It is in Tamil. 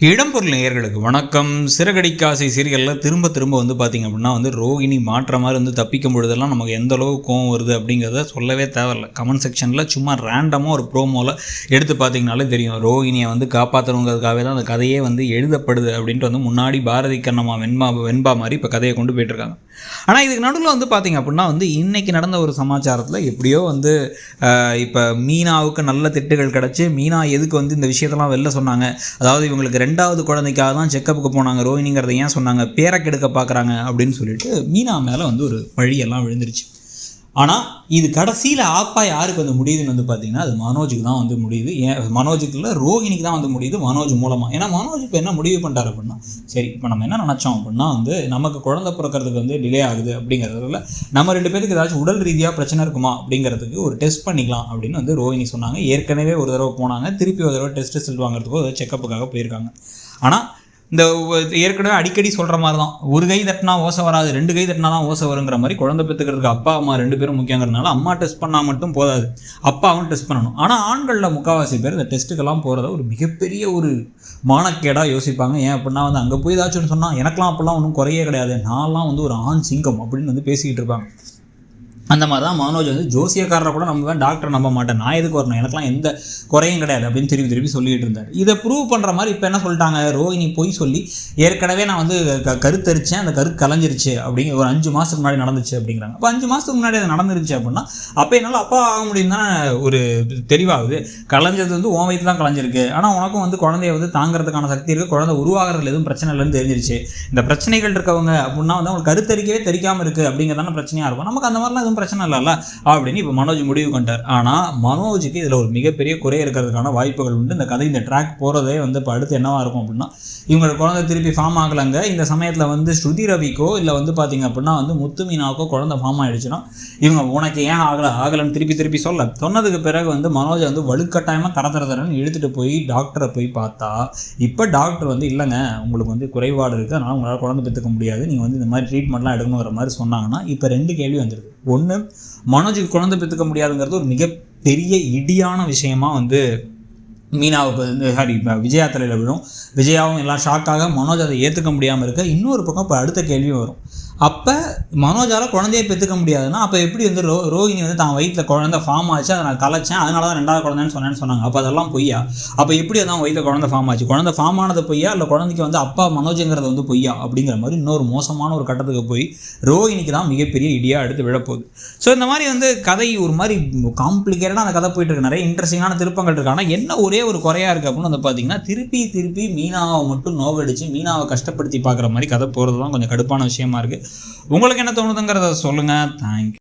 இடம்பொருள் நேயர்களுக்கு வணக்கம். சிறகடிக்காசை சீரியலில் திரும்ப வந்து பார்த்திங்க அப்படின்னா ரோகிணி மாற்ற மாதிரி தப்பிக்கும் பொழுதெல்லாம் நமக்கு எந்த அளவுக்கு கோவம் வருது அப்படிங்கிறத சொல்லவே தேவையில்லை. கமெண்ட் செக்ஷனில் சும்மா ரேண்டமாக ஒரு ப்ரோமோவில் எடுத்து பார்த்திங்கனாலே தெரியும். ரோகிணியை காப்பாற்றணுங்கிறதுக்காகவே தான் அந்த கதையே எழுதப்படுது அப்படின்ட்டு முன்னாடி பாரதி கண்ணம்மா வெண்பா மாதிரி இப்போ கதையை கொண்டு போயிட்டுருக்காங்க. ஆனால் இதுக்கு நடுவில் பார்த்திங்க அப்படின்னா இன்றைக்கி நடந்த ஒரு சமாச்சாரத்தில் எப்படியோ இப்போ மீனாவுக்கு நல்ல திட்டுகள் கிடச்சி மீனா எதுக்கு இந்த விஷயத்தெல்லாம் வெளில சொன்னாங்க, அதாவது இவங்களுக்கு ரெண்டாவது குழந்தைக்காக தான் செக்கப்புக்கு போனாங்க ரோஹிணிங்கிறத ஏன் சொன்னாங்க, பேரை கெடுக்க பார்க்குறாங்க அப்படின்னு சொல்லிட்டு மீனா மேலே ஒரு பழியெல்லாம் விழுந்துருச்சு. ஆனால் இது கடைசியில் ஆப்பா யாருக்கு முடியுதுன்னு பார்த்தீங்கன்னா அது மனோஜுக்கு தான் முடியுது. மனோஜுக்கு இல்லை, ரோஹிணிக்கு தான் முடியுது மனோஜ் மூலமாக. ஏன்னா மனோஜ் இப்போ என்ன முடிவு பண்ணிட்டார் அப்படின்னா, சரி இப்போ நம்ம என்ன நினச்சோம் அப்படின்னா நமக்கு குழந்தை பிறக்கிறதுக்கு டிலே ஆகுது அப்படிங்கிறதுல நம்ம ரெண்டு பேருக்கு ஏதாச்சும் உடல் ரீதியாக பிரச்சனை இருக்குமா அப்படிங்கிறதுக்கு ஒரு டெஸ்ட் பண்ணிக்கலாம் அப்படின்னு ரோஹிணி சொன்னாங்க. ஏற்கனவே ஒரு தடவை போனாங்க, திருப்பி ஒரு தடவை டெஸ்ட் ரிசல்ட் வாங்குறதுக்கோ செக்கப்புக்காக போயிருக்காங்க. ஆனால் இந்த ஏற்கனவே அடிக்கடி சொல்கிற மாதிரி தான், ஒரு கை தட்டினா ஓசை வராது, ரெண்டு கை தட்டினா தான் ஓசை வருங்கிற மாதிரி குழந்தை பெற்றுக்கிறதுக்கு அப்பா அம்மா ரெண்டு பேரும் முக்கியங்கிறதுனால அம்மா டெஸ்ட் பண்ணால் மட்டும் போதாது, அப்பாவும் டெஸ்ட் பண்ணணும். ஆனால் ஆண்களில் முக்கால்வாசி பேர் இந்த டெஸ்ட்டுக்கெல்லாம் போகிறத ஒரு மிகப்பெரிய ஒரு மானக்கேடாக யோசிப்பாங்க. ஏன் அப்படின்னா அங்கே போய் ஏதாச்சும் சொன்னால் எனக்கெலாம் அப்போல்லாம் ஒன்றும் குறையே கிடையாது, நான்லாம் ஒரு ஆண் சிங்கம் அப்படின்னு பேசிக்கிட்டு இருப்பாங்க. அந்த மாதிரி தான் மனோஜ் ஜோசியக்காரரை கூட நம்புவேன், டாக்டர் நம்ப மாட்டேன், நான் எதுக்கு வரணும், எனக்குலாம் எந்த குறையும் கிடையாது அப்படின்னு திருப்பி சொல்லிகிட்டு இருந்தார். இதை ப்ரூவ் பண்ணுற மாதிரி இப்போ என்ன சொல்லிட்டாங்க, ரோஹிணி போய் சொல்லி ஏற்கனவே நான் கருத்தரித்தேன், அந்த கரு கலைஞ்சிருச்சு அப்படிங்கிற ஒரு 5 மாதத்துக்கு முன்னாடி நடந்துச்சு அப்படிங்கிறாங்க. அப்போ 5 மாதத்துக்கு முன்னாடி அது நடந்துருச்சு அப்படின்னா அப்போ என்னால் அப்பா ஆக முடியும் தான் ஒரு தெளிவாகுது. கலைஞ்சது உன் வயிற்று தான் கலைஞ்சிருக்கு, ஆனால் உனக்கும் குழந்தைய தாங்கிறதுக்கான சக்தி இருக்குது, குழந்தை உருவாகிறதுல எதுவும் பிரச்சனை இல்லைன்னு தெரிஞ்சிருச்சு. இந்த பிரச்சனைகள் இருக்கவங்க அப்படின்னா அவங்களுக்கு கருத்தரிக்கவே தெரியாமல் இருக்குது அப்படிங்கிறதான பிரச்சனையாக இருக்கும். நமக்கு அந்த மாதிரிலாம் எதுவும் பிரச்சனை இல்லைல்ல அப்படின்னு இப்போ மனோஜ் முடிவு பண்ணிட்டார். ஆனால் மனோஜுக்கு இதில் ஒரு மிகப்பெரிய குறை இருக்கிறதுக்கான வாய்ப்புகள் உண்டு. இந்த கதை இந்த ட்ராக் போகிறதே இப்போ அடுத்து என்னவாக இருக்கும் அப்படின்னா, இவங்களோட குழந்தை திருப்பி ஃபார்ம் ஆகலைங்க, இந்த சமயத்தில் ஸ்ருதி ரவிக்கோ இல்லை பார்த்திங்க அப்படின்னா முத்து மீனாவுக்கோ குழந்தை ஃபார்ம் ஆகிடுச்சுன்னா இவங்க உனக்கு ஏன் ஆகலைன்னு திருப்பி சொன்னதுக்கு பிறகு மனோஜை வலுக்கட்டாயமாக தரன்னு இழுத்துட்டு போய் டாக்டரை போய் பார்த்தா இப்போ டாக்டர் இல்லைங்க உங்களுக்கு குறைபாடு இருக்குது, அதனால் உங்களால் குழந்தை பெற்றுக்க முடியாது, நீங்கள் இந்த மாதிரி ட்ரீட்மெண்ட்லாம் எடுக்கணுங்கிற மாதிரி சொன்னாங்கன்னா இப்போ 2 கேள்வி வந்துருக்கு. ஒன்று, மனோஜுக்கு குழந்தை பெற்றுக்க முடியாதுங்கிறது ஒரு மிகப்பெரிய இடியான விஷயமா மீனாவுக்கு விஜயா தலையில் விழும். விஜயாவும் எல்லாம் ஷாக்காக மனோஜ் அதை ஏற்றுக்க முடியாமல் இருக்க. இன்னொரு பக்கம் இப்போ அடுத்த கேள்வியும் வரும், அப்போ மனோஜால் குழந்தையை பெற்றுக்க முடியாதுன்னா அப்போ எப்படி ரோஹிணி தான் வயிற்றில் குழந்தை ஃபார்ம் ஆச்சு, அதை நான் கலைச்சேன், அதனால தான் 2வது குழந்தைன்னு சொன்னாங்க. அப்போ அதெல்லாம் பொய்யா? அப்போ எப்படி அதான் வயிற்றில் குழந்தை ஃபார்ம் ஆச்சு, குழந்தை ஃபார்ம் ஆனது பொய்யா, இல்லை குழந்தைக்கு அப்பா மனோஜுங்கிறது பொய்யா அப்படிங்கிற மாதிரி இன்னொரு மோசமான ஒரு கட்டத்துக்கு போய் ரோஹிணிக்கு தான் மிகப்பெரிய இடியாக எடுத்து விழப்போகுது. ஸோ இந்த மாதிரி கதை ஒரு மாதிரி காம்ப்ளிகேட்டடாக அந்த கதை போயிட்டு இருக்கு, நிறைய இன்ட்ரெஸ்டிங்கான திருப்பங்கள் இருக்குது. ஆனால் என்ன ஒரே ஒரு குறையாக இருக்குது அப்படின்னு பார்த்தீங்கன்னா, திருப்பி மீனாவை மட்டும் நோகடிச்சு மீனாவை கஷ்டப்படுத்தி பார்க்குற மாதிரி கதை போகிறது தான் கொஞ்சம் கடுப்பான விஷயமா இருக்குது. உங்களுக்கு என்ன தோணுதுங்கிறத சொல்லுங்கள். தேங்க்யூ.